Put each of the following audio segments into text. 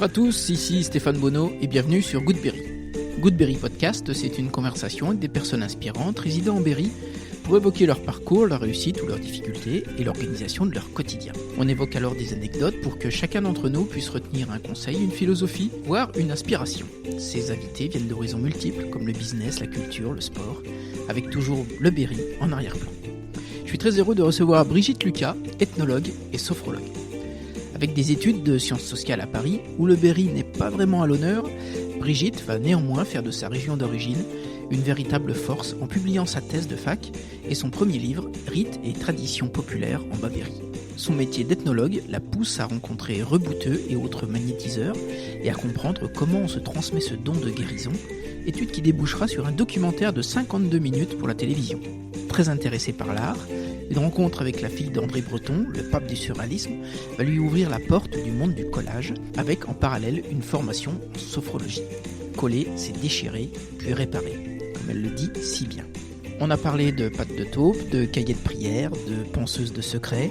Bonjour à tous, ici Stéphane Bonneau et bienvenue sur Goodberry. Goodberry Podcast, c'est une conversation avec des personnes inspirantes résidant en Berry pour évoquer leur parcours, leur réussite ou leurs difficultés et l'organisation de leur quotidien. On évoque alors des anecdotes pour que chacun d'entre nous puisse retenir un conseil, une philosophie, voire une inspiration. Ces invités viennent d'horizons multiples comme le business, la culture, le sport, avec toujours le Berry en arrière-plan. Je suis très heureux de recevoir Brigitte Lucas, ethnologue et sophrologue. Avec des études de sciences sociales à Paris, où le Berry n'est pas vraiment à l'honneur, Brigitte va néanmoins faire de sa région d'origine une véritable force en publiant sa thèse de fac et son premier livre, Rites et traditions populaires en Bas-Berry. Son métier d'ethnologue la pousse à rencontrer rebouteux et autres magnétiseurs et à comprendre comment on se transmet ce don de guérison, étude qui débouchera sur un documentaire de 52 minutes pour la télévision. Très intéressée par l'art, une rencontre avec la fille d'André Breton, le pape du surréalisme, va lui ouvrir la porte du monde du collage, avec en parallèle une formation en sophrologie. Coller, c'est déchirer, puis réparer, comme elle le dit si bien. On a parlé de pâte de taupe, de cahiers de prière, de penseuse de secrets,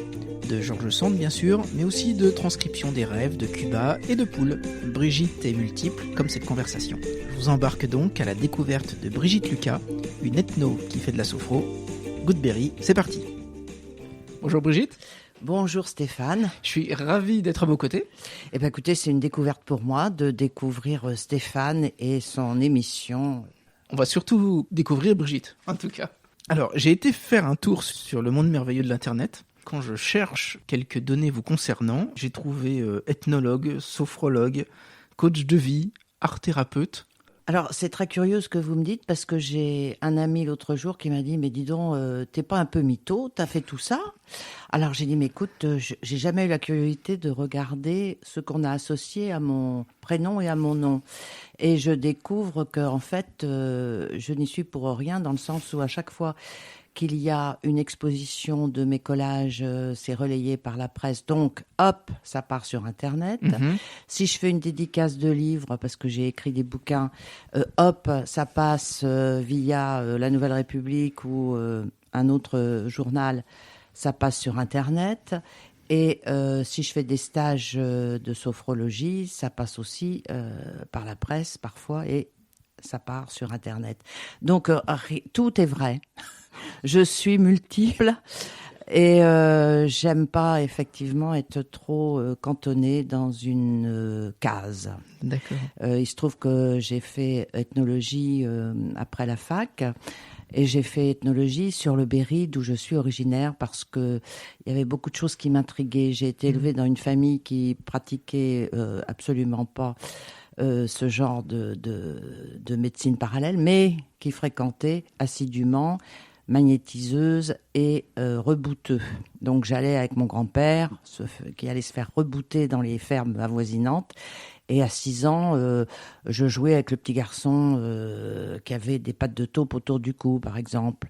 de George Sand bien sûr, mais aussi de transcription des rêves, de Cuba et de poules. Brigitte est multiple, comme cette conversation. Je vous embarque donc à la découverte de Brigitte Lucas, une ethno qui fait de la sophro. Goodberry, c'est parti. Bonjour Brigitte. Bonjour Stéphane. Je suis ravi d'être à vos côtés. Eh bien écoutez, c'est une découverte pour moi de découvrir Stéphane et son émission. On va surtout découvrir Brigitte, en tout cas. Alors, j'ai été faire un tour sur le monde merveilleux de l'Internet. Quand je cherche quelques données vous concernant, j'ai trouvé ethnologue, sophrologue, coach de vie, art-thérapeute. Alors, c'est très curieux ce que vous me dites parce que j'ai un ami l'autre jour qui m'a dit « Mais dis donc, t'es pas un peu mytho? T'as fait tout ça ?» Alors, j'ai dit « Mais écoute, j'ai jamais eu la curiosité de regarder ce qu'on a associé à mon prénom et à mon nom. » Et je découvre qu'en fait, je n'y suis pour rien dans le sens où à chaque fois qu'il y a une exposition de mes collages, c'est relayé par la presse. Donc, hop, ça part sur Internet. Si je fais une dédicace de livres, parce que j'ai écrit des bouquins, hop, ça passe via La Nouvelle République ou un autre journal, ça passe sur Internet. Et si je fais des stages de sophrologie, ça passe aussi par la presse parfois et ça part sur Internet. Donc, tout est vrai. Je suis multiple et j'aime pas effectivement être trop cantonnée dans une case. D'accord. Il se trouve que j'ai fait ethnologie après la fac et j'ai fait ethnologie sur le Berry d'où je suis originaire parce que il y avait beaucoup de choses qui m'intriguaient. J'ai été élevée dans une famille qui pratiquait absolument pas ce genre de médecine parallèle, mais qui fréquentait assidûment magnétiseuse et rebouteux. Donc j'allais avec mon grand-père qui allait se faire rebouter dans les fermes avoisinantes. Et à 6 ans, je jouais avec le petit garçon qui avait des pattes de taupe autour du cou, par exemple.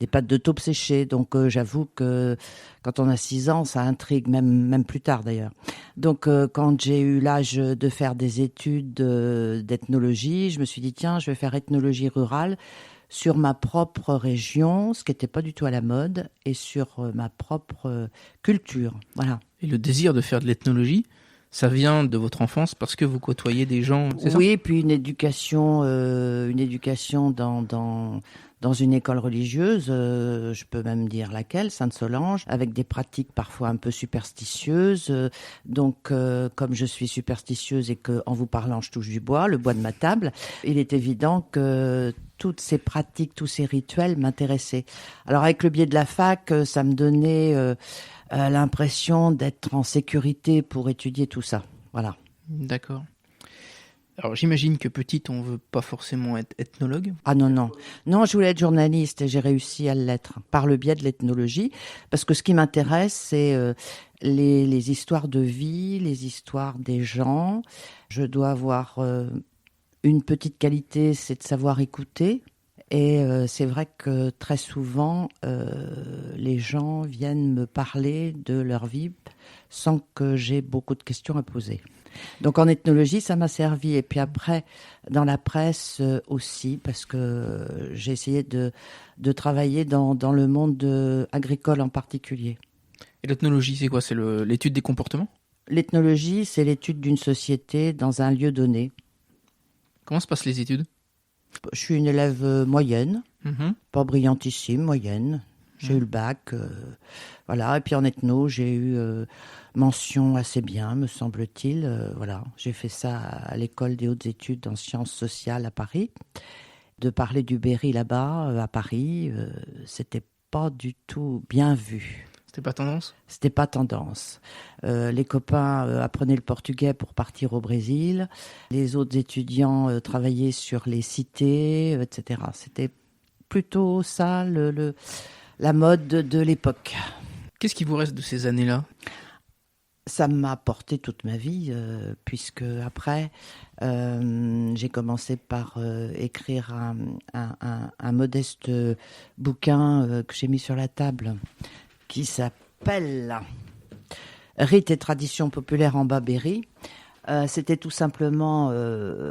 Des pattes de taupe séchées. Donc j'avoue que quand on a 6 ans, ça intrigue, même plus tard d'ailleurs. Donc quand j'ai eu l'âge de faire des études d'ethnologie, je me suis dit tiens, je vais faire ethnologie rurale sur ma propre région, ce qui n'était pas du tout à la mode, et sur ma propre culture. Voilà. Et le désir de faire de l'ethnologie, ça vient de votre enfance parce que vous côtoyez des gens, c'est ça ? Oui, puis une éducation dans une école religieuse, je peux même dire laquelle, Sainte-Solange, avec des pratiques parfois un peu superstitieuses. Donc, comme je suis superstitieuse et que, en vous parlant, je touche du bois, le bois de ma table, il est évident que toutes ces pratiques, tous ces rituels m'intéressaient. Alors, avec le biais de la fac, ça me donnait l'impression d'être en sécurité pour étudier tout ça. Voilà. D'accord. Alors j'imagine que petite, on veut pas forcément être ethnologue. Ah non. Non, je voulais être journaliste et j'ai réussi à l'être par le biais de l'ethnologie. Parce que ce qui m'intéresse, c'est les histoires de vie, les histoires des gens. Je dois avoir une petite qualité, c'est de savoir écouter. Et c'est vrai que très souvent, les gens viennent me parler de leur vie sans que j'ai beaucoup de questions à poser. Donc en ethnologie, ça m'a servi. Et puis après, dans la presse aussi, parce que j'ai essayé de travailler dans le monde agricole en particulier. Et l'ethnologie, c'est quoi ? C'est l'étude des comportements ? L'ethnologie, c'est l'étude d'une société dans un lieu donné. Comment se passent les études? Je suis une élève moyenne, Mhm. pas brillantissime, moyenne. J'ai eu le bac, voilà. Et puis en ethno, j'ai eu mention assez bien, me semble-t-il. Voilà, j'ai fait ça à l'école des hautes études en sciences sociales à Paris. De parler du Berry là-bas, à Paris, c'était pas du tout bien vu. C'était pas tendance? C'était pas tendance. Les copains apprenaient le portugais pour partir au Brésil. Les autres étudiants travaillaient sur les cités, etc. C'était plutôt ça, la mode de l'époque. Qu'est-ce qui vous reste de ces années-là? Ça m'a porté toute ma vie, puisque après, j'ai commencé par écrire un modeste bouquin que j'ai mis sur la table, qui s'appelle Rites et traditions populaires en Bas-Berry. C'était tout simplement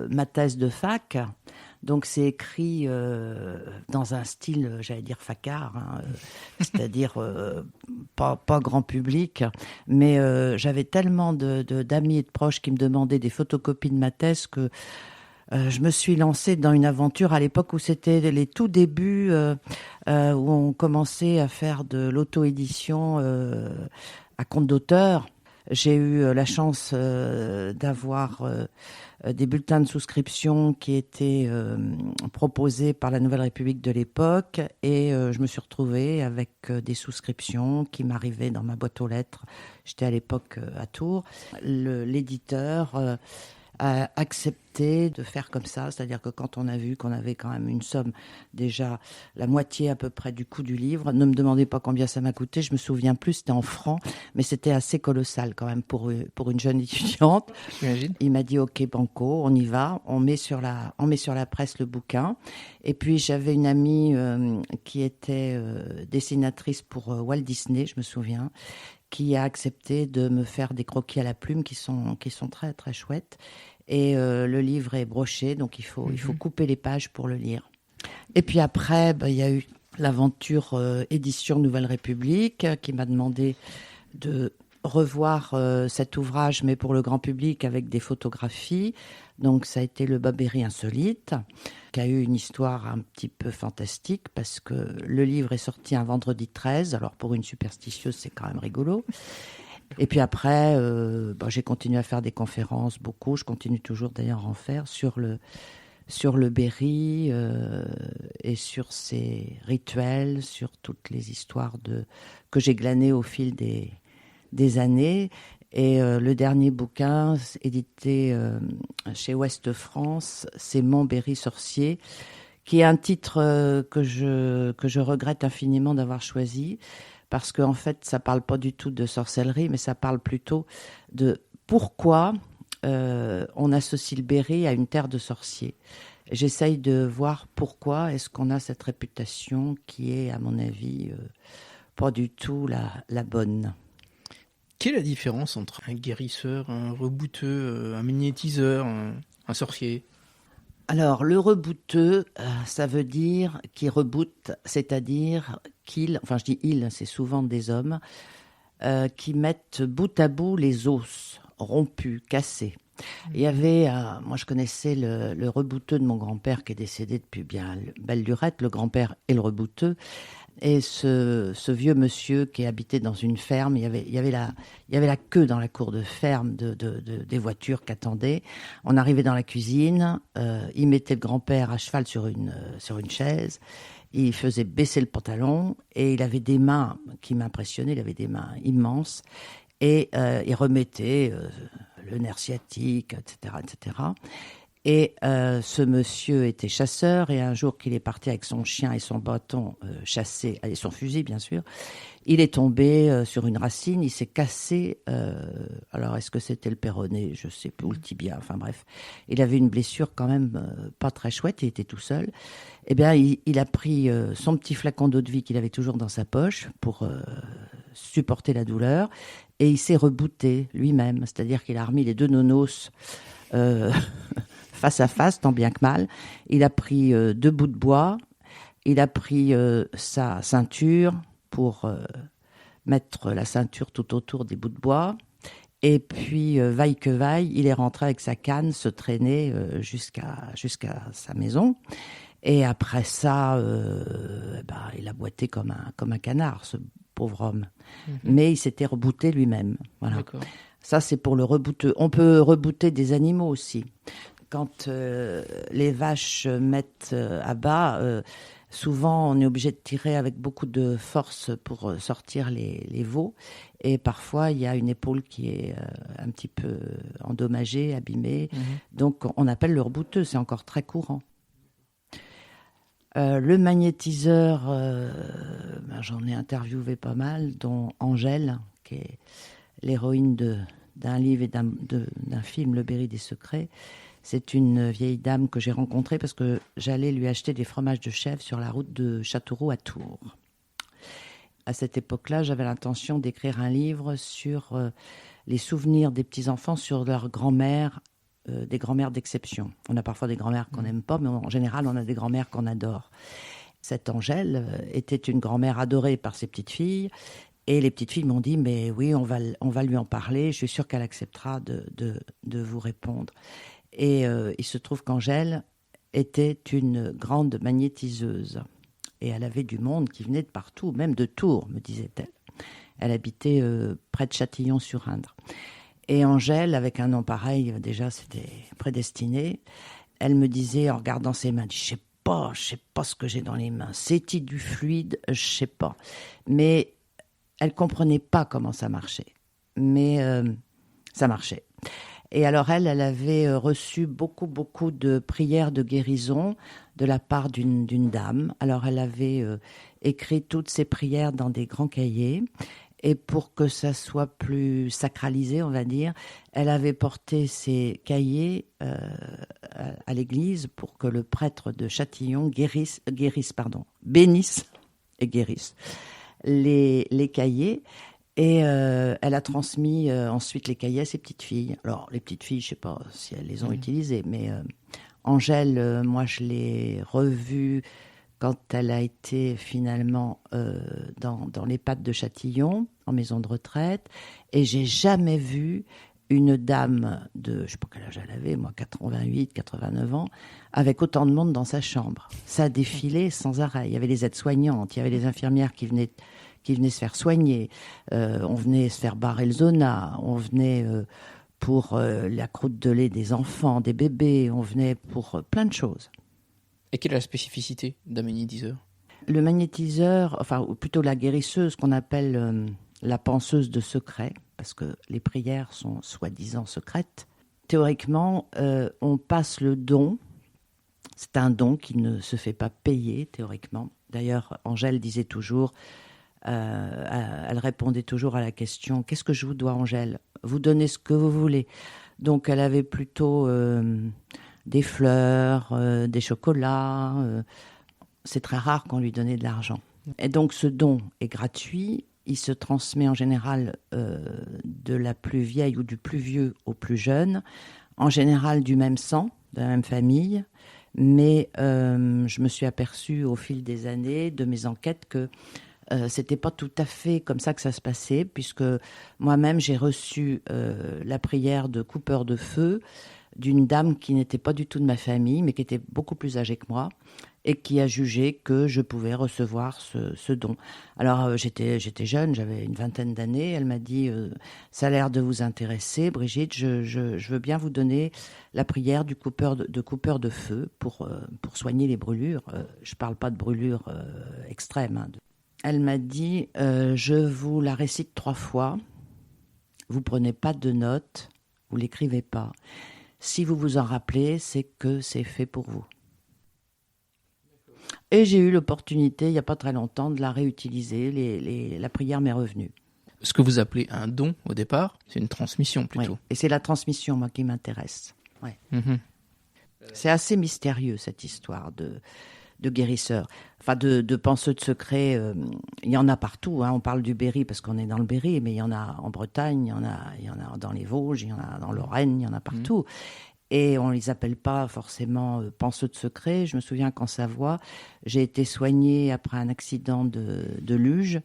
ma thèse de fac. Donc c'est écrit dans un style, j'allais dire facard, hein, c'est-à-dire pas grand public, mais j'avais tellement d'amis et de proches qui me demandaient des photocopies de ma thèse que je me suis lancée dans une aventure à l'époque où c'était les tout débuts, où on commençait à faire de l'auto-édition à compte d'auteur. J'ai eu la chance d'avoir des bulletins de souscription qui étaient proposés par la Nouvelle République de l'époque et je me suis retrouvée avec des souscriptions qui m'arrivaient dans ma boîte aux lettres. J'étais à l'époque à Tours. L'éditeur a accepté de faire comme ça, c'est-à-dire que quand on a vu qu'on avait quand même une somme, déjà la moitié à peu près du coût du livre, ne me demandez pas combien ça m'a coûté, je me souviens plus, c'était en francs, mais c'était assez colossal quand même pour une jeune étudiante. J'imagine. Il m'a dit ok banco, on y va, on met sur la presse le bouquin. Et puis j'avais une amie qui était dessinatrice pour Walt Disney, je me souviens, qui a accepté de me faire des croquis à la plume qui sont très très chouettes. Et le livre est broché, donc il faut couper les pages pour le lire. Et puis après, il y a eu l'aventure édition Nouvelle République qui m'a demandé de revoir cet ouvrage, mais pour le grand public avec des photographies. Donc ça a été le Bas-Berry insolite, qui a eu une histoire un petit peu fantastique parce que le livre est sorti un vendredi 13. Alors pour une superstitieuse, c'est quand même rigolo. Et puis après, j'ai continué à faire des conférences, beaucoup. Je continue toujours d'ailleurs à en faire sur le Berry et sur ses rituels, sur toutes les histoires que j'ai glanées au fil des années. Et le dernier bouquin, édité chez Ouest France, c'est Mon Berry sorcier, qui est un titre que je regrette infiniment d'avoir choisi, parce qu'en fait, ça parle pas du tout de sorcellerie, mais ça parle plutôt de pourquoi on associe le Berry à une terre de sorciers. J'essaye de voir pourquoi est-ce qu'on a cette réputation qui est, à mon avis, pas du tout la bonne. Quelle est la différence entre un guérisseur, un rebouteux, un magnétiseur, un sorcier? Alors, le rebouteux, ça veut dire qu'il reboute, c'est-à-dire enfin je dis il, c'est souvent des hommes, qui mettent bout à bout les os rompus, cassés. Il y avait, moi je connaissais le rebouteux de mon grand-père qui est décédé depuis bien belle lurette, le grand-père et le rebouteux. Et ce vieux monsieur qui habitait dans une ferme, il y avait la queue dans la cour de ferme des voitures qui attendaient. On arrivait dans la cuisine, il mettait le grand-père à cheval sur une chaise, il faisait baisser le pantalon et il avait des mains qui m'impressionnaient, il avait des mains immenses et il remettait le nerf sciatique, etc., etc. Et ce monsieur était chasseur et un jour qu'il est parti avec son chien et son bâton chasser, et son fusil bien sûr, il est tombé sur une racine, il s'est cassé, alors est-ce que c'était le péroné, je sais plus, ou le tibia, enfin bref. Il avait une blessure quand même pas très chouette, il était tout seul. Eh bien il a pris son petit flacon d'eau-de-vie qu'il avait toujours dans sa poche pour supporter la douleur et il s'est rebooté lui-même, c'est-à-dire qu'il a remis les deux nonos face à face, tant bien que mal. Il a pris 2 bouts de bois, il a pris sa ceinture pour mettre la ceinture tout autour des bouts de bois, Et puis, vaille que vaille, il est rentré avec sa canne, se traîner jusqu'à sa maison. Et après ça, il a boité comme un canard, ce pauvre homme. Mais il s'était rebooté lui-même. Voilà. D'accord. Ça, c'est pour le rebooteux. On peut rebooter des animaux aussi. Quand les vaches mettent à bas, souvent on est obligé de tirer avec beaucoup de force pour sortir les veaux. Et parfois, il y a une épaule qui est un petit peu endommagée, abîmée. Donc, on appelle le rebouteux. C'est encore très courant. Le magnétiseur, j'en ai interviewé pas mal, dont Angèle, qui est l'héroïne d'un livre et d'un film, Le Berry des secrets. C'est une vieille dame que j'ai rencontrée parce que j'allais lui acheter des fromages de chèvre sur la route de Châteauroux à Tours. À cette époque-là, j'avais l'intention d'écrire un livre sur les souvenirs des petits-enfants sur leur grand-mère, des grand-mères d'exception. On a parfois des grand-mères qu'on n'aime pas, mais en général, on a des grand-mères qu'on adore. Cette Angèle était une grand-mère adorée par ses petites filles. Et les petites filles m'ont dit, mais oui, on va lui en parler, je suis sûre qu'elle acceptera de vous répondre. Et il se trouve qu'Angèle était une grande magnétiseuse. Et elle avait du monde qui venait de partout, même de Tours, me disait-elle. Elle habitait près de Châtillon-sur-Indre. Et Angèle, avec un nom pareil, déjà, c'était prédestiné. Elle me disait, en regardant ses mains, je sais pas ce que j'ai dans les mains. C'est-il du fluide? Je sais pas. Mais elle comprenait pas comment ça marchait. Mais ça marchait. Et alors elle avait reçu beaucoup de prières de guérison de la part d'une dame. Alors elle avait écrit toutes ces prières dans des grands cahiers. Et pour que ça soit plus sacralisé, on va dire, elle avait porté ces cahiers à l'église pour que le prêtre de Châtillon bénisse et guérisse les cahiers. Et elle a transmis ensuite les cahiers à ses petites filles. Alors, les petites filles, je ne sais pas si elles les ont utilisées, mais Angèle, moi, je l'ai revue quand elle a été finalement dans l'EHPAD de Châtillon, en maison de retraite. Et j'ai jamais vu une dame de, je ne sais pas quel âge elle avait, moi, 88, 89 ans, avec autant de monde dans sa chambre. Ça défilait sans arrêt. Il y avait les aides-soignantes, il y avait les infirmières qui venaient se faire soigner, on venait se faire barrer le zona, on venait pour la croûte de lait des enfants, des bébés, on venait pour plein de choses. Et quelle est la spécificité d'un magnétiseur? Le magnétiseur, enfin, ou plutôt la guérisseuse, qu'on appelle la penseuse de secret, parce que les prières sont soi-disant secrètes. Théoriquement, on passe le don. C'est un don qui ne se fait pas payer, théoriquement. D'ailleurs, Angèle disait toujours... elle répondait toujours à la question « Qu'est-ce que je vous dois, Angèle ? Vous donnez ce que vous voulez. » Donc, elle avait plutôt des fleurs, des chocolats. C'est très rare qu'on lui donnait de l'argent. Et donc, ce don est gratuit. Il se transmet en général de la plus vieille ou du plus vieux au plus jeune. En général, du même sang, de la même famille. Mais je me suis aperçue au fil des années, de mes enquêtes, que c'était pas tout à fait comme ça que ça se passait, puisque moi-même j'ai reçu la prière de coupeur de feu d'une dame qui n'était pas du tout de ma famille, mais qui était beaucoup plus âgée que moi, et qui a jugé que je pouvais recevoir ce don. Alors j'étais jeune, j'avais une vingtaine d'années, elle m'a dit ça a l'air de vous intéresser, Brigitte, je veux bien vous donner la prière du coupeur de feu pour soigner les brûlures. Je parle pas de brûlures extrêmes, hein. Elle m'a dit, je vous la récite 3 fois, vous prenez pas de notes, vous l'écrivez pas. Si vous vous en rappelez, c'est que c'est fait pour vous. Et j'ai eu l'opportunité, il n'y a pas très longtemps, de la réutiliser. La prière m'est revenue. Ce que vous appelez un don au départ, c'est une transmission plutôt. Ouais. Et c'est la transmission, moi, qui m'intéresse. Ouais. C'est assez mystérieux, cette histoire de guérisseurs, enfin de penseux de secret. Il y en a partout, hein. On parle du Berry parce qu'on est dans le Berry, mais il y en a en Bretagne, il y en a dans les Vosges, il y en a dans Lorraine, il y en a partout. Et on ne les appelle pas forcément penseux de secret. Je me souviens qu'en Savoie, j'ai été soignée après un accident de luge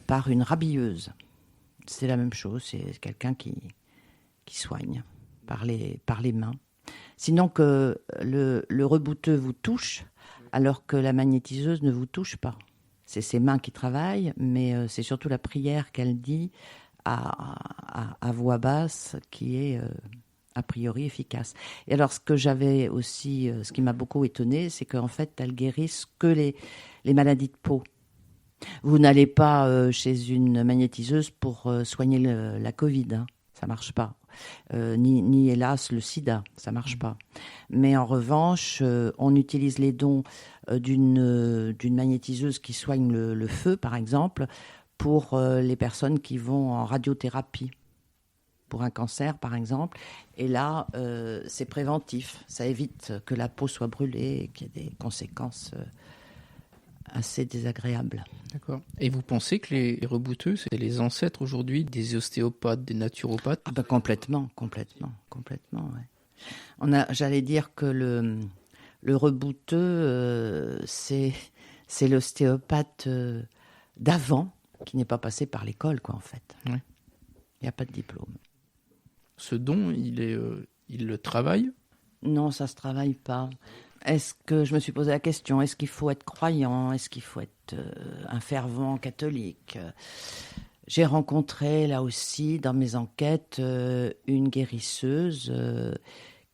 par une rhabilleuse. C'est la même chose, c'est quelqu'un qui soigne par les mains. Sinon que le rebouteux vous touche, alors que la magnétiseuse ne vous touche pas. C'est ses mains qui travaillent, mais c'est surtout la prière qu'elle dit à voix basse qui est a priori efficace. Et alors ce que j'avais aussi, ce qui m'a beaucoup étonnée, c'est qu'en fait elles guérissent que les maladies de peau. Vous n'allez pas chez une magnétiseuse pour soigner la Covid, hein. Ça marche pas. Ni hélas le sida, ça marche pas. Mais en revanche, on utilise les dons d'une magnétiseuse qui soigne le feu, par exemple, pour les personnes qui vont en radiothérapie, pour un cancer, par exemple. Et là, c'est préventif. Ça évite que la peau soit brûlée et qu'il y ait des conséquences assez désagréables. D'accord. Et vous pensez que les rebouteux, c'est les ancêtres aujourd'hui des ostéopathes, des naturopathes? Ah ben complètement, ouais. J'allais dire que le rebouteux, c'est l'ostéopathe d'avant qui n'est pas passé par l'école, quoi, en fait. Ouais. Il n'y a pas de diplôme. Ce don, il le travaille? Non, ça se travaille pas. Est-ce que je me suis posé la question, est-ce qu'il faut être croyant? Est-ce qu'il faut être un fervent catholique? J'ai rencontré là aussi dans mes enquêtes une guérisseuse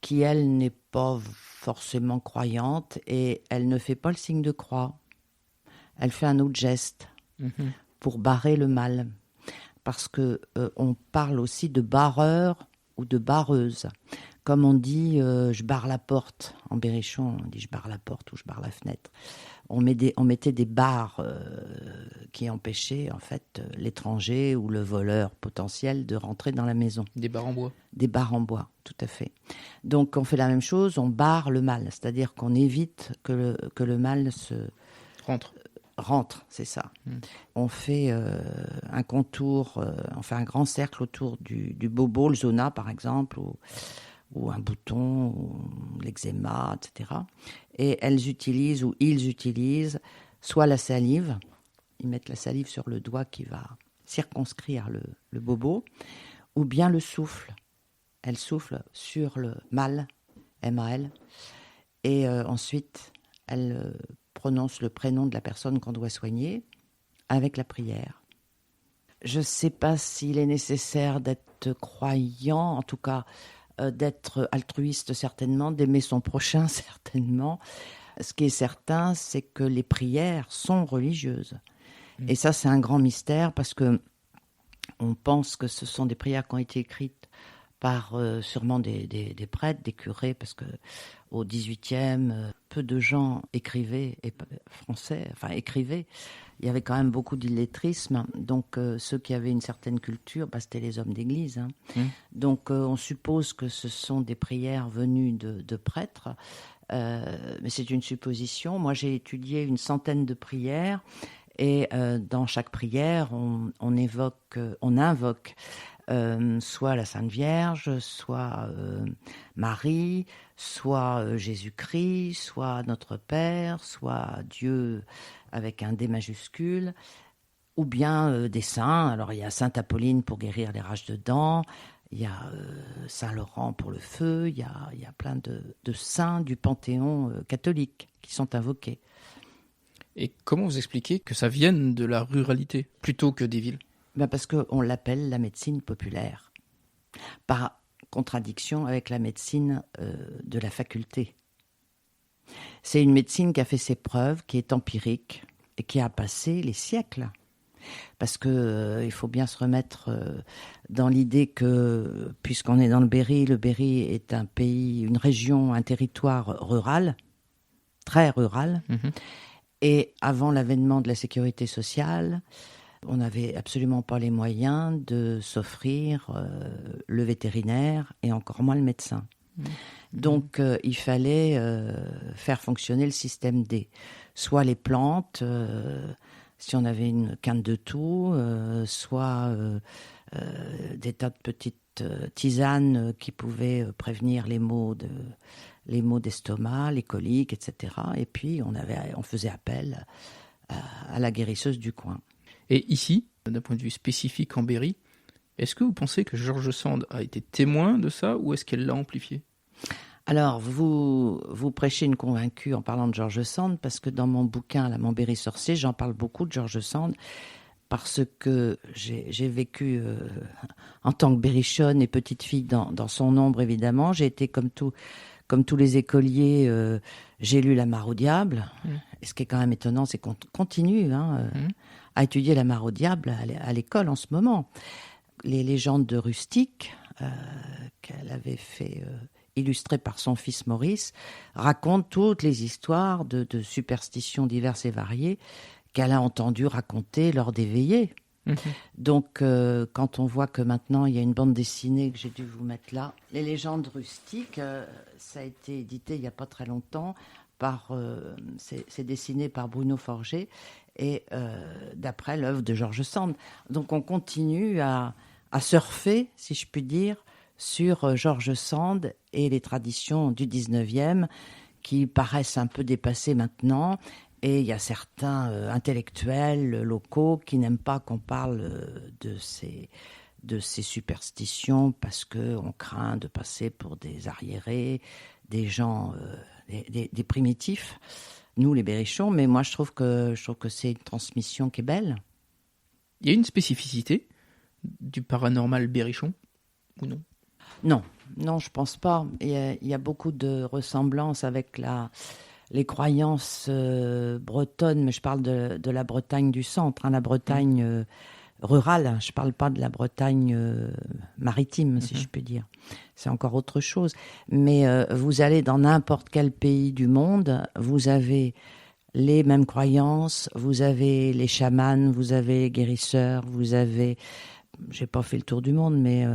qui, elle, n'est pas forcément croyante et elle ne fait pas le signe de croix. Elle fait un autre geste pour barrer le mal. Parce que on parle aussi de barreur ou de barreuse. Comme on dit, je barre la porte. En berrichon, on dit je barre la porte ou je barre la fenêtre. On mettait des barres qui empêchaient en fait l'étranger ou le voleur potentiel de rentrer dans la maison. Des barres en bois. Des barres en bois, tout à fait. Donc on fait la même chose, on barre le mal, c'est-à-dire qu'on évite que le mal se rentre, c'est ça. On fait un contour, on fait un grand cercle autour du bobo, le zona par exemple, ou un bouton, ou l'eczéma, etc. Et elles utilisent, ou ils utilisent, soit la salive, ils mettent la salive sur le doigt qui va circonscrire le bobo, ou bien le souffle. Elles soufflent sur le mal, M-A-L, et ensuite elles prononcent le prénom de la personne qu'on doit soigner avec la prière. Je ne sais pas s'il est nécessaire d'être croyant, en tout cas d'être altruiste certainement, d'aimer son prochain certainement. Ce qui est certain, c'est que les prières sont religieuses. Et ça, c'est un grand mystère parce que on pense que ce sont des prières qui ont été écrites par sûrement des prêtres, des curés, parce que au XVIIIe, peu de gens écrivaient, écrivaient. Il y avait quand même beaucoup d'illettrisme. Donc, ceux qui avaient une certaine culture, c'était les hommes d'église. Hein. Donc, on suppose que ce sont des prières venues de prêtres. Mais c'est une supposition. Moi, j'ai étudié une centaine de prières. Et dans chaque prière, on invoque soit la Sainte Vierge, soit Marie, soit Jésus-Christ, soit notre Père, soit Dieu avec un D majuscule, ou bien des saints. Alors il y a Sainte Apolline pour guérir les rages de dents, il y a Saint Laurent pour le feu, il y a plein de saints du panthéon catholique qui sont invoqués. Et comment vous expliquez que ça vienne de la ruralité plutôt que des villes? Parce qu'on l'appelle la médecine populaire, par contradiction avec la médecine de la faculté. C'est une médecine qui a fait ses preuves, qui est empirique et qui a passé les siècles. Parce que il faut bien se remettre dans l'idée que, puisqu'on est dans le Berry est un pays, une région, un territoire rural, très rural. Et avant l'avènement de la sécurité sociale, on n'avait absolument pas les moyens de s'offrir le vétérinaire et encore moins le médecin. Donc, il fallait faire fonctionner le système D. Soit les plantes, si on avait une quinte de toux, soit des tas de petites tisanes qui pouvaient prévenir les maux d'estomac, les coliques, etc. Et puis, on faisait appel à la guérisseuse du coin. Et ici, d'un point de vue spécifique en Berry, Est-ce que vous pensez que George Sand a été témoin de ça ou est-ce qu'elle l'a amplifié ? Alors, vous prêchez une convaincue en parlant de George Sand, parce que dans mon bouquin, La Montberry sorcier, j'en parle beaucoup de George Sand, parce que j'ai vécu en tant que berrichonne et petite fille dans son ombre, évidemment. J'ai été comme tous les écoliers, j'ai lu La Mare au diable. Et ce qui est quand même étonnant, c'est qu'on continue à étudier La Mare au diable à l'école en ce moment. Les légendes de Rustique, qu'elle avait fait illustrer par son fils Maurice, racontent toutes les histoires de superstitions diverses et variées qu'elle a entendu raconter lors des veillées. Donc, quand on voit que maintenant, il y a une bande dessinée que j'ai dû vous mettre là, Les légendes rustiques, ça a été édité il n'y a pas très longtemps, c'est dessiné par Bruno Forger, et d'après l'œuvre de George Sand. Donc, on continue à surfer, si je puis dire, sur George Sand et les traditions du 19e qui paraissent un peu dépassées maintenant. Et il y a certains intellectuels locaux qui n'aiment pas qu'on parle de ces superstitions parce qu'on craint de passer pour des arriérés, des gens, des primitifs, nous les berrichons. Mais moi, je trouve que c'est une transmission qui est belle. Il y a une spécificité du paranormal berrichon ou non ? Non, je pense pas. Il y a beaucoup de ressemblances avec les croyances bretonnes, mais je parle de la Bretagne du centre, la Bretagne rurale. Je parle pas de la Bretagne maritime, si je puis dire. C'est encore autre chose. Mais vous allez dans n'importe quel pays du monde, vous avez les mêmes croyances, vous avez les chamans, vous avez les guérisseurs, vous avez... J'ai pas fait le tour du monde, mais...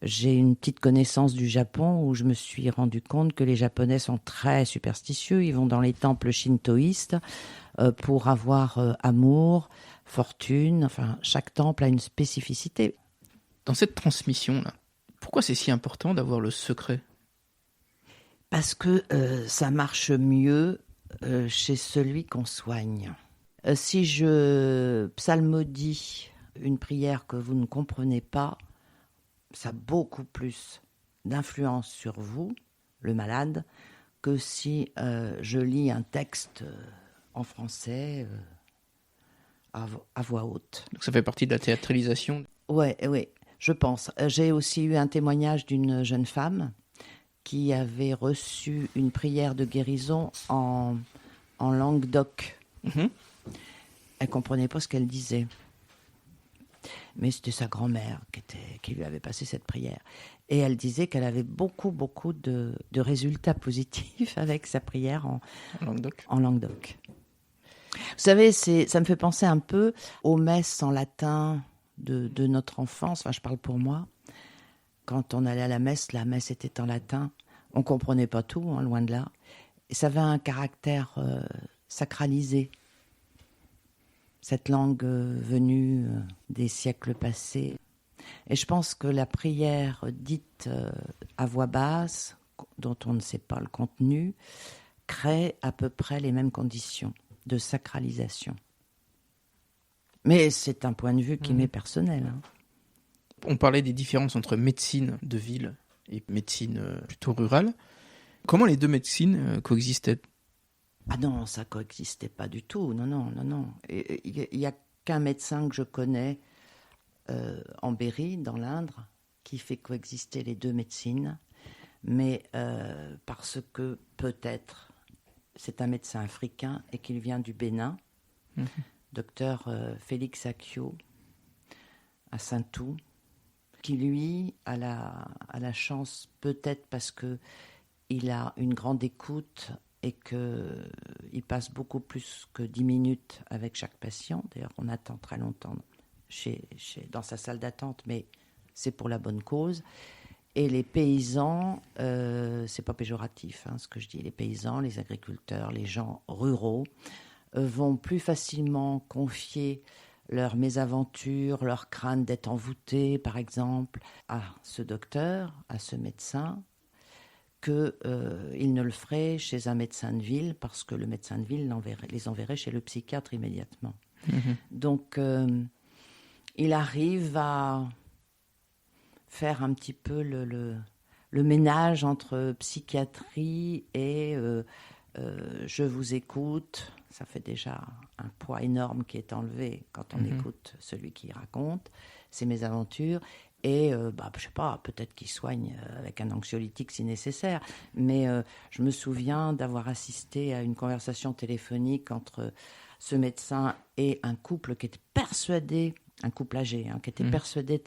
J'ai une petite connaissance du Japon où je me suis rendu compte que les Japonais sont très superstitieux. Ils vont dans les temples shintoïstes pour avoir amour, fortune. Enfin, chaque temple a une spécificité. Dans cette transmission-là, pourquoi c'est si important d'avoir le secret ? Parce que ça marche mieux chez celui qu'on soigne. Si je psalmodie une prière que vous ne comprenez pas, ça a beaucoup plus d'influence sur vous, le malade, que si je lis un texte en français à voix haute. Donc ça fait partie de la théâtralisation ? Oui, je pense. J'ai aussi eu un témoignage d'une jeune femme qui avait reçu une prière de guérison en langue d'oc. Elle ne comprenait pas ce qu'elle disait. Mais c'était sa grand-mère qui lui avait passé cette prière. Et elle disait qu'elle avait beaucoup de résultats positifs avec sa prière en langue d'oc. Vous savez, ça me fait penser un peu aux messes en latin de notre enfance. Enfin, je parle pour moi. Quand on allait à la messe était en latin. On ne comprenait pas tout, loin de là. Et ça avait un caractère sacralisé. Cette langue venue des siècles passés. Et je pense que la prière dite à voix basse, dont on ne sait pas le contenu, crée à peu près les mêmes conditions de sacralisation. Mais c'est un point de vue qui m'est personnel. On parlait des différences entre médecine de ville et médecine plutôt rurale. Comment les deux médecines coexistaient ? Ah non, ça coexistait pas du tout. Non. Il y a qu'un médecin que je connais en Berry, dans l'Indre, qui fait coexister les deux médecines. Mais parce que peut-être c'est un médecin africain et qu'il vient du Bénin, docteur Félix Akio, à Saint-Tout, qui lui a la chance, peut-être parce qu'il a une grande écoute et qu'il passe beaucoup plus que 10 minutes avec chaque patient. D'ailleurs, on attend très longtemps dans sa salle d'attente, mais c'est pour la bonne cause. Et les paysans, c'est pas péjoratif ce que je dis, les paysans, les agriculteurs, les gens ruraux vont plus facilement confier leurs mésaventures, leur crainte d'être envoûtés, par exemple, à ce docteur, à ce médecin, qu'ils ne le feraient chez un médecin de ville, parce que le médecin de ville les enverrait chez le psychiatre immédiatement. Donc, il arrive à faire un petit peu le ménage entre psychiatrie et je vous écoute. Ça fait déjà un poids énorme qui est enlevé quand on écoute celui qui raconte. C'est mes aventures. Et je sais pas, peut-être qu'il soigne avec un anxiolytique si nécessaire. Mais je me souviens d'avoir assisté à une conversation téléphonique entre ce médecin et un couple qui était persuadé, un couple âgé, qui était persuadé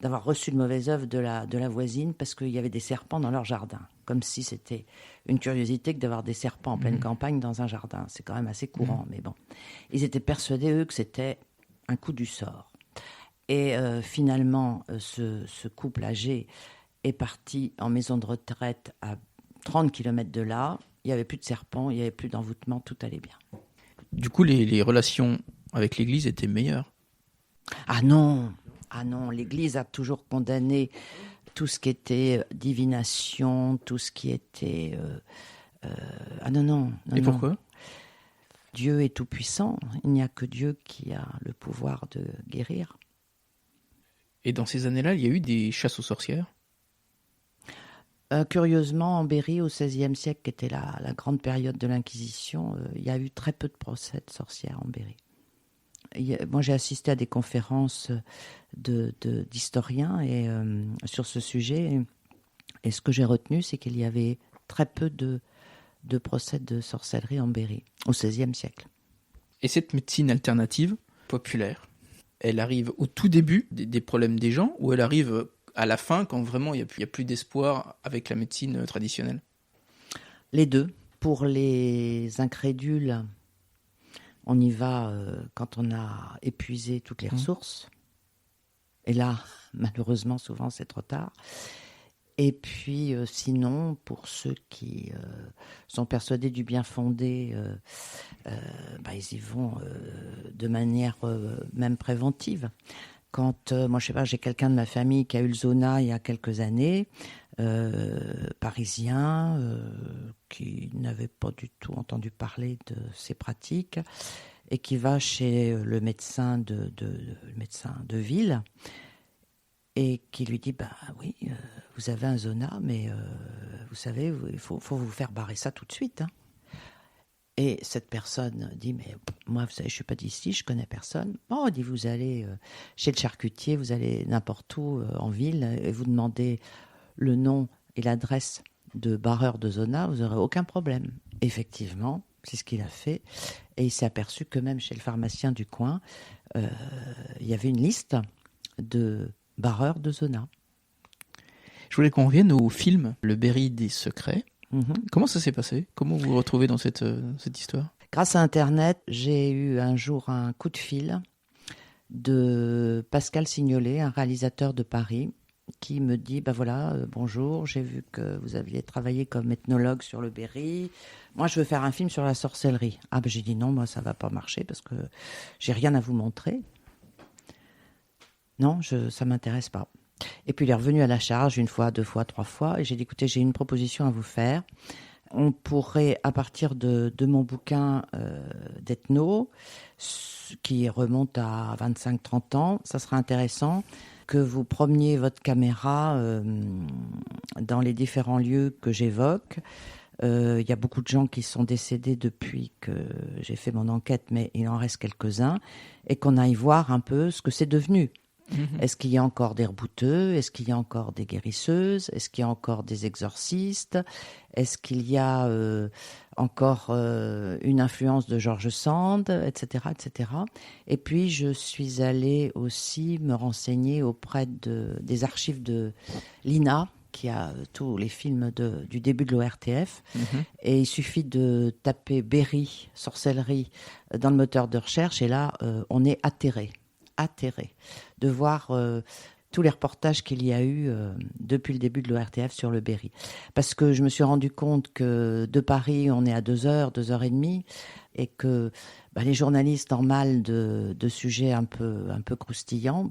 d'avoir reçu de mauvaises œuvres de la voisine parce qu'il y avait des serpents dans leur jardin. Comme si c'était une curiosité que d'avoir des serpents en pleine campagne dans un jardin. C'est quand même assez courant, mais bon. Ils étaient persuadés, eux, que c'était un coup du sort. Et finalement, ce couple âgé est parti en maison de retraite à 30 km de là. Il n'y avait plus de serpents, il n'y avait plus d'envoûtement, tout allait bien. Du coup, les relations avec l'Église étaient meilleures. Ah non, l'Église a toujours condamné tout ce qui était divination, tout ce qui était... non. Et pourquoi ? Dieu est tout-puissant. Il n'y a que Dieu qui a le pouvoir de guérir. Et dans ces années-là, il y a eu des chasses aux sorcières ? Curieusement, en Berry, au XVIe siècle, qui était la grande période de l'Inquisition, il y a eu très peu de procès de sorcières en Berry. Moi, j'ai assisté à des conférences d'historiens sur ce sujet. Et ce que j'ai retenu, c'est qu'il y avait très peu de procès de sorcellerie en Berry, au XVIe siècle. Et cette médecine alternative, populaire, elle arrive au tout début des problèmes des gens ou elle arrive à la fin quand vraiment il n'y a plus d'espoir avec la médecine traditionnelle ? Les deux. Pour les incrédules, on y va quand on a épuisé toutes les ressources. Et là, malheureusement, souvent, c'est trop tard. Et puis, sinon, pour ceux qui sont persuadés du bien fondé, ils y vont de manière même préventive. Quand, moi, je sais pas, j'ai quelqu'un de ma famille qui a eu le zona il y a quelques années, parisien, qui n'avait pas du tout entendu parler de ces pratiques, et qui va chez le médecin de ville, et qui lui dit, oui, vous avez un zona, mais vous savez, il faut vous faire barrer ça tout de suite. Et cette personne dit, mais moi, vous savez, je ne suis pas d'ici, je ne connais personne. Bon, il dit, vous allez chez le charcutier, vous allez n'importe où en ville, et vous demandez le nom et l'adresse de barreur de zona, vous n'aurez aucun problème. Effectivement, c'est ce qu'il a fait. Et il s'est aperçu que même chez le pharmacien du coin, il y avait une liste de barreur de zona. Je voulais qu'on revienne au film Le Berry des secrets. Comment ça s'est passé ? Comment vous vous retrouvez dans cette histoire ? Grâce à Internet, j'ai eu un jour un coup de fil de Pascal Signolet, un réalisateur de Paris, qui me dit, bonjour, j'ai vu que vous aviez travaillé comme ethnologue sur le Berry. Moi, je veux faire un film sur la sorcellerie. J'ai dit non, moi, ça va pas marcher parce que j'ai rien à vous montrer. Non, ça m'intéresse pas. Et puis il est revenu à la charge 1 fois, 2 fois, 3 fois. Et j'ai dit, écoutez, j'ai une proposition à vous faire. On pourrait, à partir de mon bouquin d'ethno, qui remonte à 25-30 ans, ça serait intéressant que vous promeniez votre caméra dans les différents lieux que j'évoque. Il y a beaucoup de gens qui sont décédés depuis que j'ai fait mon enquête, mais il en reste quelques-uns. Et qu'on aille voir un peu ce que c'est devenu. Est-ce qu'il y a encore des rebouteux ? Est-ce qu'il y a encore des guérisseuses ? Est-ce qu'il y a encore des exorcistes ? Est-ce qu'il y a encore une influence de George Sand, etc., etc. Et puis, je suis allée aussi me renseigner auprès des archives de l'INA, qui a tous les films du début de l'ORTF. Et il suffit de taper Berry, sorcellerie, dans le moteur de recherche, et là, on est atterré de voir tous les reportages qu'il y a eu depuis le début de l'ORTF sur le Berry. Parce que je me suis rendu compte que de Paris, on est à 2 heures, 2 heures et demie, et que les journalistes en mal de sujets un peu croustillants,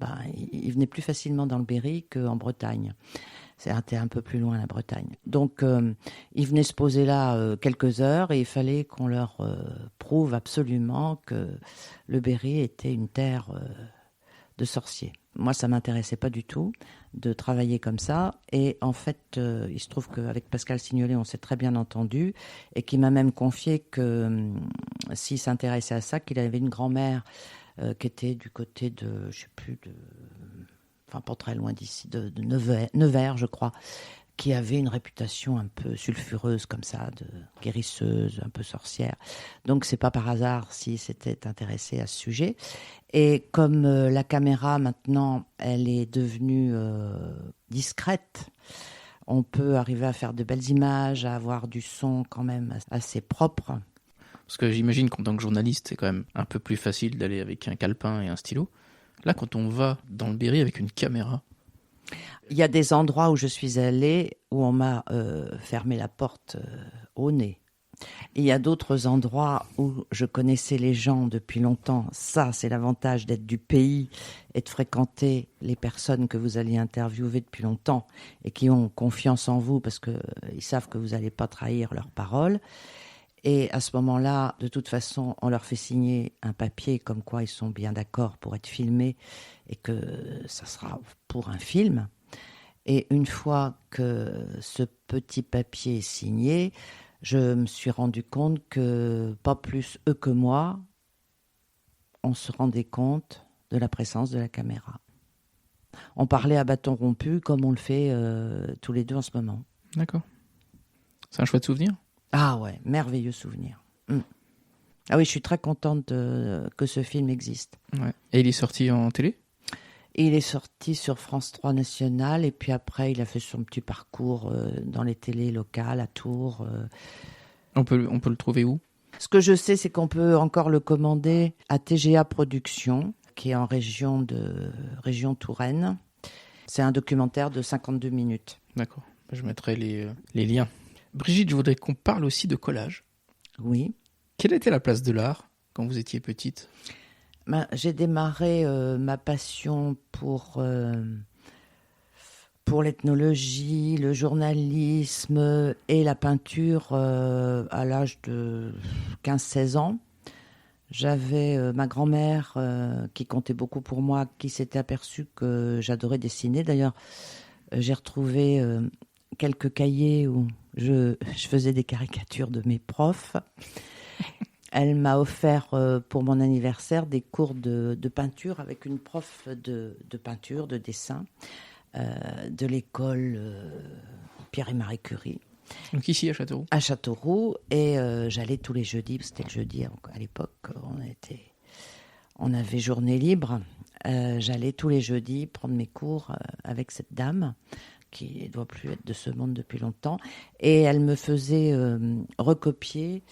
ils venaient plus facilement dans le Berry qu'en Bretagne. C'était un peu plus loin, la Bretagne. Donc, ils venaient se poser là quelques heures, et il fallait qu'on leur prouve absolument que le Berry était une terre sorcier. Moi, ça m'intéressait pas du tout de travailler comme ça. Et en fait, il se trouve qu'avec Pascal Signolet, on s'est très bien entendu et qu'il m'a même confié que s'il s'intéressait à ça, qu'il avait une grand-mère qui était du côté de, je sais plus, enfin pas très loin d'ici, de Nevers, je crois, qui avait une réputation un peu sulfureuse comme ça, de guérisseuse, un peu sorcière. Donc c'est pas par hasard s'il s'était intéressé à ce sujet. Et comme la caméra maintenant, elle est devenue discrète, on peut arriver à faire de belles images, à avoir du son quand même assez propre. Parce que j'imagine qu'en tant que journaliste, c'est quand même un peu plus facile d'aller avec un calepin et un stylo. Là, quand on va dans le Berry avec une caméra... Il y a des endroits où je suis allée où on m'a fermé la porte au nez. Il y a d'autres endroits où je connaissais les gens depuis longtemps. Ça, c'est l'avantage d'être du pays et de fréquenter les personnes que vous allez interviewer depuis longtemps et qui ont confiance en vous parce qu'ils savent que vous n'allez pas trahir leurs paroles. Et à ce moment-là, de toute façon, on leur fait signer un papier comme quoi ils sont bien d'accord pour être filmés et que ça sera pour un film. Et une fois que ce petit papier est signé, je me suis rendu compte que, pas plus eux que moi, on se rendait compte de la présence de la caméra. On parlait à bâton rompu comme on le fait tous les deux en ce moment. D'accord. C'est un chouette souvenir ? Ah ouais, merveilleux souvenir. Ah oui, je suis très contente que ce film existe. Ouais. Et il est sorti en télé ? Et il est sorti sur France 3 National et puis après il a fait son petit parcours dans les télés locales à Tours. On peut le trouver où ? Ce que je sais, c'est qu'on peut encore le commander à TGA Productions, qui est en région Touraine. C'est un documentaire de 52 minutes. D'accord, je mettrai les liens. Brigitte, je voudrais qu'on parle aussi de collage. Oui. Quelle était la place de l'art quand vous étiez petite ? J'ai démarré ma passion pour l'ethnologie, le journalisme et la peinture à l'âge de 15-16 ans. J'avais ma grand-mère qui comptait beaucoup pour moi, qui s'était aperçue que j'adorais dessiner. D'ailleurs, j'ai retrouvé quelques cahiers où je faisais des caricatures de mes profs. Elle m'a offert pour mon anniversaire des cours de peinture avec une prof de peinture, de dessin, de l'école Pierre et Marie Curie. Donc ici à Châteauroux ? À Châteauroux, et j'allais tous les jeudis, c'était le jeudi à l'époque, on avait journée libre. J'allais tous les jeudis prendre mes cours avec cette dame qui ne doit plus être de ce monde depuis longtemps, et elle me faisait recopier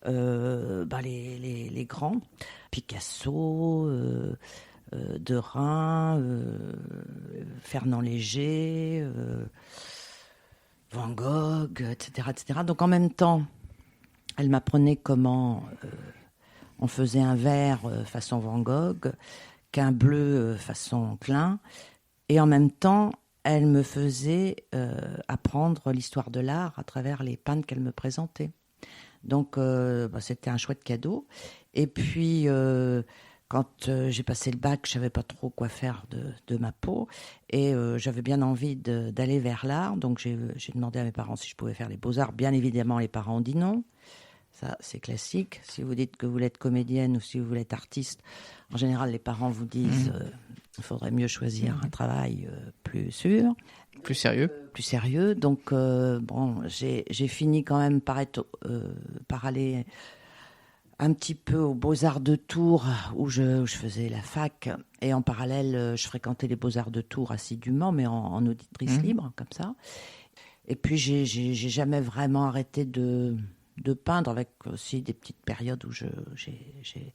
les grands, Picasso, Derain, Fernand Léger, Van Gogh, etc., etc. Donc en même temps, elle m'apprenait comment on faisait un vert façon Van Gogh, qu'un bleu façon Klein, et en même temps, elle me faisait apprendre l'histoire de l'art à travers les peintres qu'elle me présentait. Donc, c'était un chouette cadeau. Et puis, quand j'ai passé le bac, je ne savais pas trop quoi faire de ma peau. Et j'avais bien envie d'aller vers l'art. Donc, j'ai demandé à mes parents si je pouvais faire les beaux-arts. Bien évidemment, les parents ont dit non. Ça, c'est classique. Si vous dites que vous voulez être comédienne ou si vous voulez être artiste, en général, les parents vous disent il faudrait mieux choisir un travail plus sûr. Plus sérieux. Plus sérieux. Donc, j'ai fini quand même par aller un petit peu aux Beaux-Arts de Tours, où je faisais la fac. Et en parallèle, je fréquentais les Beaux-Arts de Tours assidûment, mais en auditrice libre, comme ça. Et puis, j'ai jamais vraiment arrêté de peindre, avec aussi des petites périodes où j'ai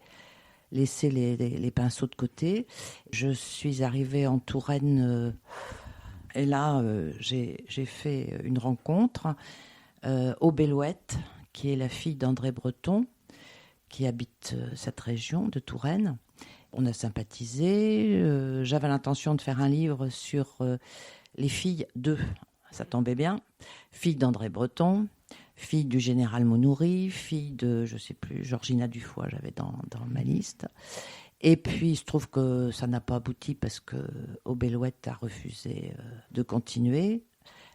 laissé les pinceaux de côté. Je suis arrivée en Touraine... Et là, j'ai fait une rencontre au Bellouette, qui est la fille d'André Breton, qui habite cette région de Touraine. On a sympathisé. J'avais l'intention de faire un livre sur les filles ça tombait bien, fille d'André Breton, fille du général Monoury, fille de, je ne sais plus, Georgina Dufoy, j'avais dans ma liste. Et puis, il se trouve que ça n'a pas abouti parce que Aubélouette a refusé de continuer.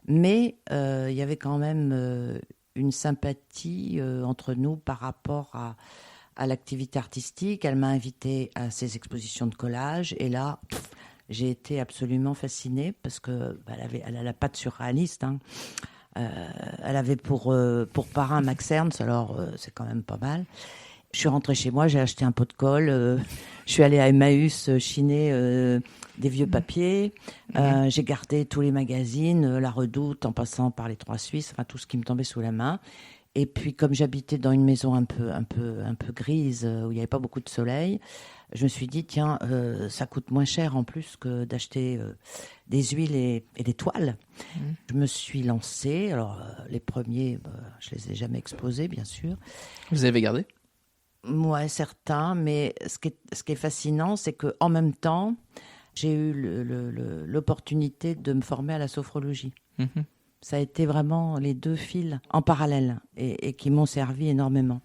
Mais il y avait quand même une sympathie entre nous par rapport à l'activité artistique. Elle m'a invitée à ses expositions de collage. Et là, j'ai été absolument fascinée parce que elle a la patte surréaliste. Hein. Elle avait pour parrain Max Ernst, alors c'est quand même pas mal. Je suis rentrée chez moi, j'ai acheté un pot de colle. Je suis allée à Emmaüs chiner des vieux papiers. J'ai gardé tous les magazines, La Redoute, en passant par les Trois Suisses, enfin tout ce qui me tombait sous la main. Et puis, comme j'habitais dans une maison un peu grise, où il n'y avait pas beaucoup de soleil, je me suis dit, tiens, ça coûte moins cher en plus que d'acheter des huiles et des toiles. Je me suis lancée. Alors, les premiers, je les ai jamais exposés, bien sûr. Vous avez gardé ? Ouais, certains, mais ce qui est fascinant, c'est qu'en même temps, j'ai eu l'opportunité de me former à la sophrologie. Ça a été vraiment les deux fils en parallèle et qui m'ont servi énormément.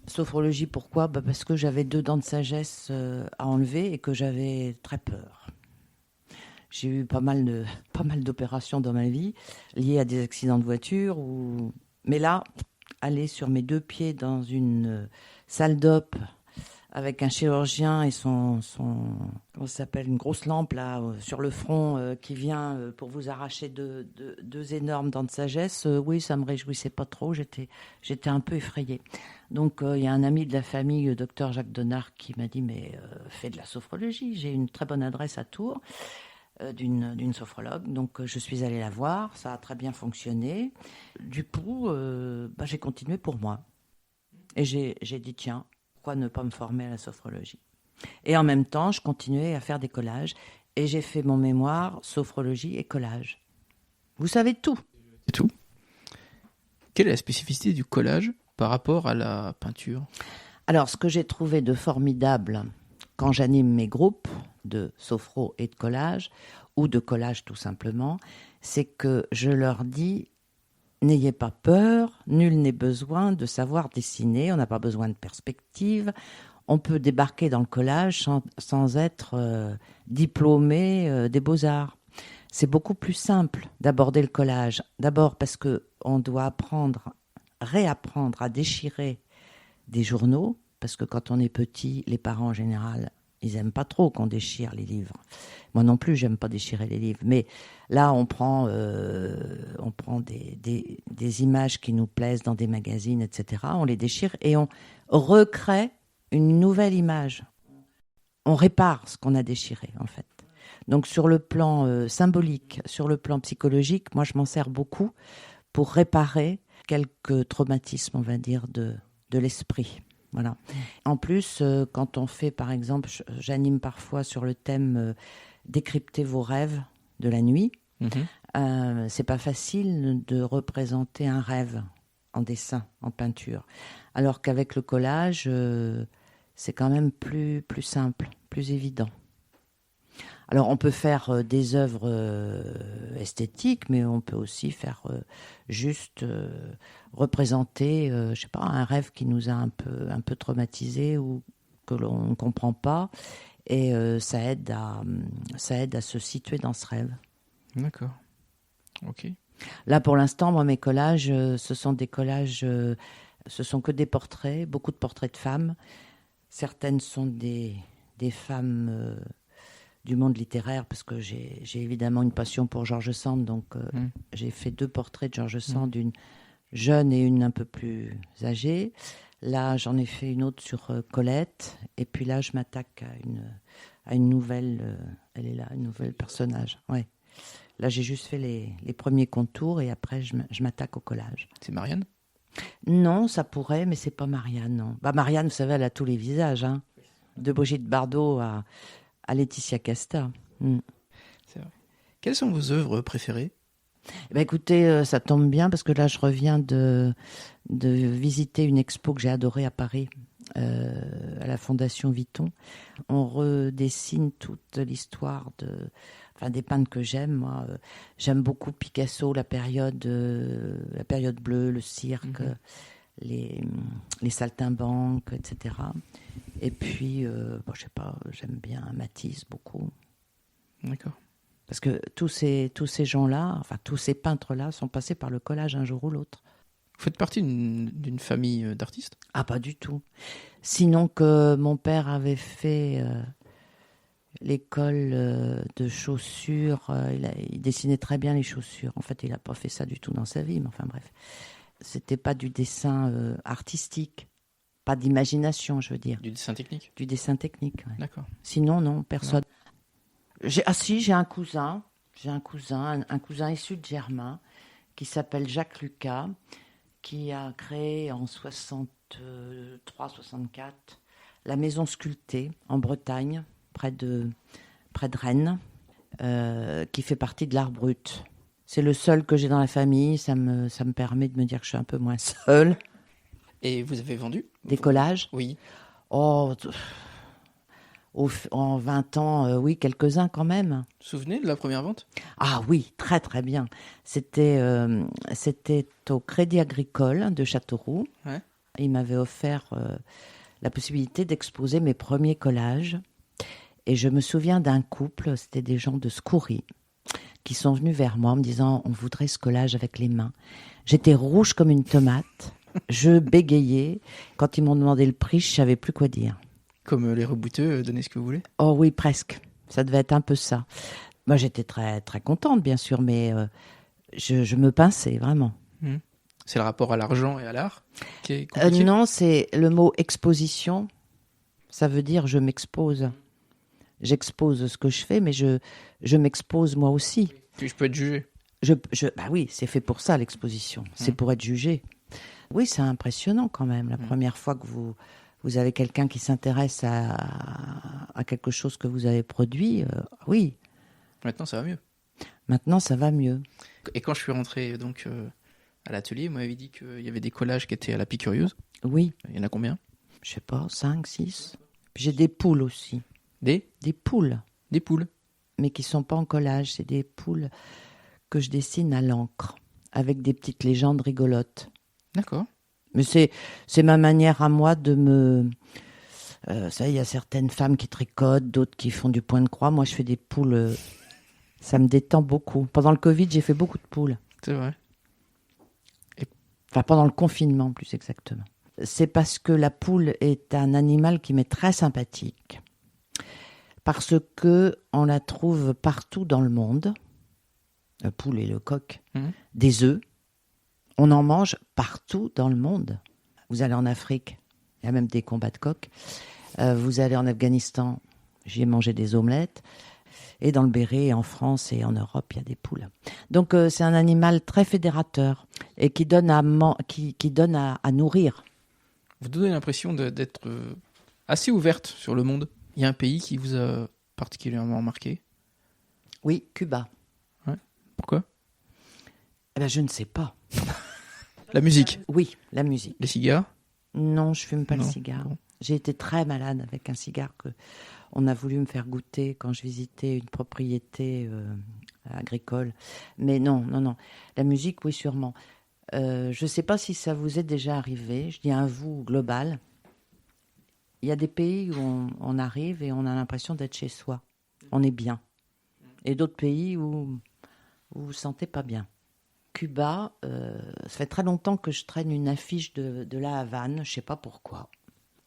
Sophrologie, pourquoi ? Parce que j'avais 2 dents de sagesse à enlever et que j'avais très peur. J'ai eu pas mal d'opérations dans ma vie liées à des accidents de voiture. Mais là, aller sur mes 2 pieds dans une salle d'op avec un chirurgien et son comment ça s'appelle, une grosse lampe là sur le front qui vient pour vous arracher deux énormes dents de sagesse, oui, ça me réjouissait pas trop, j'étais un peu effrayée. Donc il y a un ami de la famille, le docteur Jacques Donard, qui m'a dit mais fais de la sophrologie, j'ai une très bonne adresse à Tours d'une sophrologue, donc je suis allée la voir, ça a très bien fonctionné. Du coup, j'ai continué pour moi. Et j'ai dit, tiens, pourquoi ne pas me former à la sophrologie ? Et en même temps, je continuais à faire des collages. Et j'ai fait mon mémoire sophrologie et collage. Vous savez tout. C'est tout. Quelle est la spécificité du collage par rapport à la peinture ? Alors, ce que j'ai trouvé de formidable quand j'anime mes groupes de sophro et de collage, ou de collage tout simplement, c'est que je leur dis, n'ayez pas peur, nul n'est besoin de savoir dessiner, on n'a pas besoin de perspective, on peut débarquer dans le collage sans être diplômé des beaux-arts. C'est beaucoup plus simple d'aborder le collage. D'abord parce qu'on doit réapprendre à déchirer des journaux, parce que quand on est petit, les parents en général, ils n'aiment pas trop qu'on déchire les livres. Moi non plus, j'aime pas déchirer les livres. Mais là, on prend des images qui nous plaisent dans des magazines, etc. On les déchire et on recrée une nouvelle image. On répare ce qu'on a déchiré, en fait. Donc, sur le plan symbolique, sur le plan psychologique, moi, je m'en sers beaucoup pour réparer quelques traumatismes, on va dire, de l'esprit. Voilà. En plus, quand on fait, par exemple, j'anime parfois sur le thème décrypter vos rêves de la nuit. C'est pas facile de représenter un rêve en dessin, en peinture. Alors qu'avec le collage, c'est quand même plus simple, plus évident. Alors, on peut faire des œuvres esthétiques, mais on peut aussi faire juste représenter, je sais pas, un rêve qui nous a un peu traumatisé ou que l'on ne comprend pas, et ça aide à se situer dans ce rêve. D'accord. Ok. Là, pour l'instant, moi, mes collages, ce sont des collages, ce sont que des portraits, beaucoup de portraits de femmes. Certaines sont des femmes du monde littéraire, parce que j'ai évidemment une passion pour George Sand, donc j'ai fait 2 portraits de George Sand, une jeune et une un peu plus âgée. Là, j'en ai fait une autre sur Colette, et puis là, je m'attaque à une nouvelle, elle est là, une nouvelle personnage. Ouais. Là, j'ai juste fait les premiers contours, et après, je m'attaque au collage. C'est Marianne ? Non, ça pourrait, mais c'est pas Marianne, non. Marianne, vous savez, elle a tous les visages, hein. De Brigitte Bardot à Laetitia Casta. C'est vrai. Quelles sont vos œuvres préférées ? Écoutez, ça tombe bien parce que là, je reviens de visiter une expo que j'ai adorée à Paris, à la Fondation Vuitton. On redessine toute l'histoire des peintres que j'aime. Moi, j'aime beaucoup Picasso, la période bleue, le cirque, les saltimbanques, etc. Et puis, je sais pas, j'aime bien Matisse beaucoup. D'accord. Parce que tous ces gens-là, enfin tous ces peintres-là sont passés par le collage un jour ou l'autre. Vous faites partie d'une famille d'artistes? Ah, pas du tout. Sinon que mon père avait fait l'école de chaussures, il dessinait très bien les chaussures. En fait, il n'a pas fait ça du tout dans sa vie, mais enfin bref. C'était pas du dessin artistique, pas d'imagination, je veux dire. Du dessin technique? Du dessin technique, ouais. D'accord. Sinon, non, personne. J'ai un cousin. J'ai un cousin issu de Germain, qui s'appelle Jacques Lucas, qui a créé en 63-64 la Maison Sculptée en Bretagne, près de Rennes, qui fait partie de l'art brut. C'est le seul que j'ai dans la famille, ça me permet de me dire que je suis un peu moins seule. Et vous avez vendu? Des collages? Oui. Oh, en 20 ans, oui, quelques-uns quand même. Vous vous souvenez de la première vente? Ah oui, très très bien. C'était au Crédit Agricole de Châteauroux. Ouais. Il m'avait offert la possibilité d'exposer mes premiers collages. Et je me souviens d'un couple, c'était des gens de Scourie, qui sont venus vers moi en me disant « On voudrait ce collage avec les mains ». J'étais rouge comme une tomate, je bégayais. Quand ils m'ont demandé le prix, je ne savais plus quoi dire. Comme les rebouteux, donnez ce que vous voulez? Oh oui, presque. Ça devait être un peu ça. Moi, j'étais très, très contente, bien sûr, mais je me pinçais, vraiment. C'est le rapport à l'argent et à l'art qui est compliqué? Non, c'est le mot exposition. Ça veut dire je m'expose. J'expose ce que je fais, mais je m'expose moi aussi. Puis je peux être jugé. Bah oui, c'est fait pour ça, l'exposition. C'est pour être jugé. Oui, c'est impressionnant quand même. La première fois que vous avez quelqu'un qui s'intéresse à quelque chose que vous avez produit, oui. Maintenant, ça va mieux. Maintenant, ça va mieux. Et quand je suis rentré donc à l'atelier, vous m'avez dit qu'il y avait des collages qui étaient à la Picurieuse. Oui. Il y en a combien? Je sais pas, 5, 6. Puis j'ai des poules aussi. Des poules. Des poules. Mais qui sont pas en collage. C'est des poules que je dessine à l'encre, avec des petites légendes rigolotes. D'accord. Mais c'est ma manière à moi de me... ça, il y a certaines femmes qui tricotent, d'autres qui font du point de croix. Moi, je fais des poules. Ça me détend beaucoup. Pendant le Covid, j'ai fait beaucoup de poules. C'est vrai. Enfin, pendant le confinement, plus exactement. C'est parce que la poule est un animal qui m'est très sympathique. Parce que on la trouve partout dans le monde. La poule et le coq. Des œufs. On en mange partout dans le monde. Vous allez en Afrique, il y a même des combats de coqs. Vous allez en Afghanistan, j'y ai mangé des omelettes. Et dans le Berry, en France et en Europe, il y a des poules. Donc c'est un animal très fédérateur et qui donne à nourrir. Vous donnez l'impression d'être assez ouverte sur le monde. Il y a un pays qui vous a particulièrement marqué? Oui, Cuba. Ouais. Pourquoi? Eh ben, je ne sais pas. La musique? Oui, la musique. Les cigares? Non, je fume pas le cigare. Bon. J'ai été très malade avec un cigare que on a voulu me faire goûter quand je visitais une propriété agricole. Mais non. La musique, oui, sûrement. Je ne sais pas si ça vous est déjà arrivé. Je dis un vous global. Il y a des pays où on arrive et on a l'impression d'être chez soi. On est bien. Et d'autres pays où vous vous sentez pas bien. Cuba, ça fait très longtemps que je traîne une affiche de la Havane, je ne sais pas pourquoi.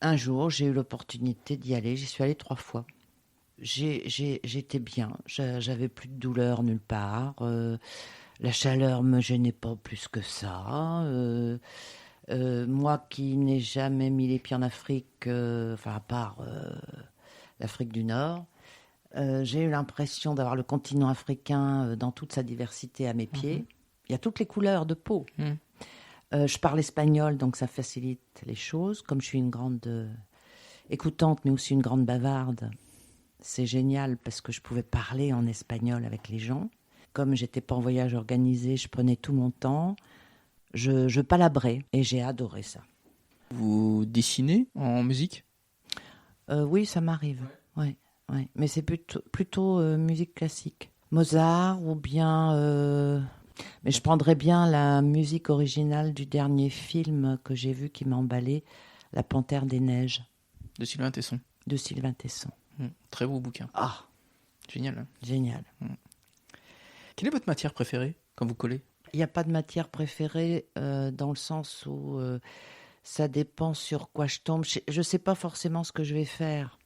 Un jour, j'ai eu l'opportunité d'y aller, j'y suis allée 3 fois. J'étais bien, j'avais plus de douleur nulle part, la chaleur me gênait pas plus que ça. Moi qui n'ai jamais mis les pieds en Afrique, enfin à part l'Afrique du Nord, j'ai eu l'impression d'avoir le continent africain dans toute sa diversité à mes pieds. Il y a toutes les couleurs de peau. Je parle espagnol, donc ça facilite les choses. Comme je suis une grande écoutante, mais aussi une grande bavarde, c'est génial parce que je pouvais parler en espagnol avec les gens. Comme j'étais pas en voyage organisé, je prenais tout mon temps. Je palabrais et j'ai adoré ça. Vous dessinez en musique? Oui, ça m'arrive. Ouais. Mais c'est plutôt musique classique. Mozart ou bien... Mais je prendrais bien la musique originale du dernier film que j'ai vu qui m'a emballé, La Panthère des Neiges. De Sylvain Tesson. de Sylvain Tesson. Très beau bouquin. Ah, Génial. Hein. génial. Quelle est votre matière préférée quand vous collez? Il n'y a pas de matière préférée dans le sens où ça dépend sur quoi je tombe. Je ne sais pas forcément ce que je vais faire.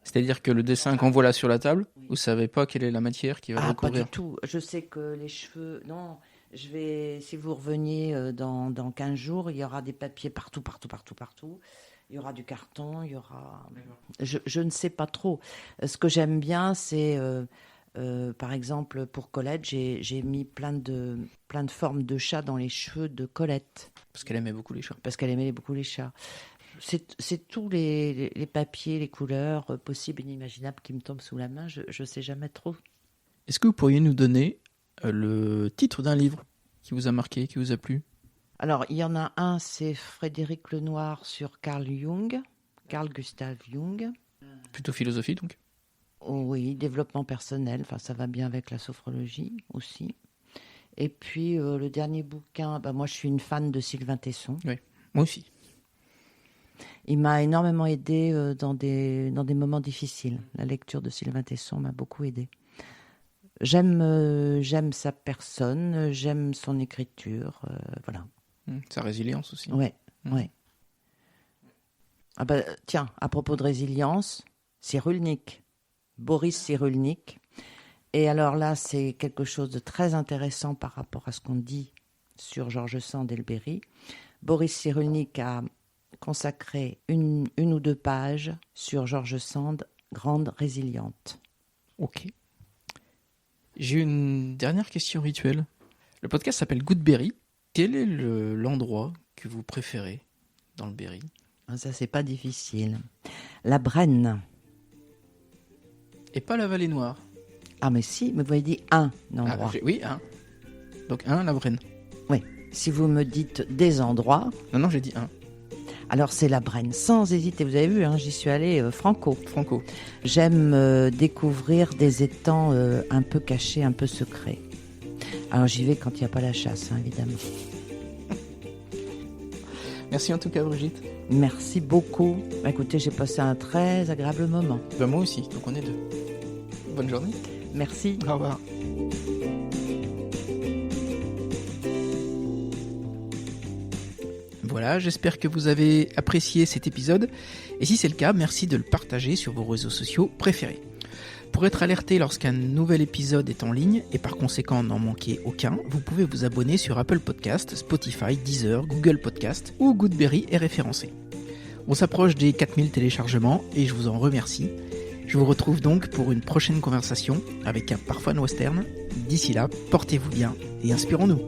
C'est-à-dire que le dessin qu'on voit là sur la table, vous savez pas quelle est la matière qui va le Ah, pas recouvrir? du tout. Je sais que les cheveux... Non, si vous reveniez dans 15 jours, il y aura des papiers partout. Il y aura du carton, il y aura... Je ne sais pas trop. Ce que j'aime bien, c'est... par exemple, pour Colette, j'ai mis plein de formes de chats dans les cheveux de Colette. Parce qu'elle aimait beaucoup les chats. Parce qu'elle aimait beaucoup les chats. C'est tous les papiers, les couleurs possibles et inimaginables qui me tombent sous la main. Je ne sais jamais trop. Est-ce que vous pourriez nous donner le titre d'un livre qui vous a marqué, qui vous a plu? Alors, il y en a un, c'est Frédéric Lenoir sur Carl Gustav Jung. Plutôt philosophie, donc? Oh oui, développement personnel, enfin, ça va bien avec la sophrologie aussi. Et puis, le dernier bouquin, moi, je suis une fan de Sylvain Tesson. Oui, moi aussi. Il m'a énormément aidé dans des moments difficiles. La lecture de Sylvain Tesson m'a beaucoup aidé. J'aime sa personne, j'aime son écriture, voilà. Sa résilience aussi. Ouais. Ah bah, tiens, à propos de résilience, Cyrulnik, Boris Cyrulnik. Et alors là, c'est quelque chose de très intéressant par rapport à ce qu'on dit sur George Sand et le Berry. Boris Cyrulnik a consacré une ou deux pages sur George Sand, grande résiliente. Ok. J'ai une dernière question rituelle. Le podcast s'appelle Goodberry. Quel est l'endroit que vous préférez dans le Berry? Ça, c'est pas difficile. La Brenne. Et pas la Vallée Noire? Ah, mais si, mais vous avez dit un endroit. Oui, un. Donc un, la Brenne. Oui, si vous me dites des endroits... Non, j'ai dit un. Alors, c'est la Brenne, sans hésiter. Vous avez vu, j'y suis allée franco. J'aime découvrir des étangs un peu cachés, un peu secrets. Alors, j'y vais quand il n'y a pas la chasse, évidemment. Merci en tout cas, Brigitte. Merci beaucoup. Écoutez, j'ai passé un très agréable moment. Moi aussi, donc on est deux. Bonne journée. Merci. Au revoir. Voilà, j'espère que vous avez apprécié cet épisode. Et si c'est le cas, merci de le partager sur vos réseaux sociaux préférés. Pour être alerté lorsqu'un nouvel épisode est en ligne, et par conséquent n'en manquer aucun, vous pouvez vous abonner sur Apple Podcast, Spotify, Deezer, Google Podcast, où Goodberry est référencé. On s'approche des 4000 téléchargements, et je vous en remercie. Je vous retrouve donc pour une prochaine conversation avec un parfum western. D'ici là, portez-vous bien et inspirons-nous.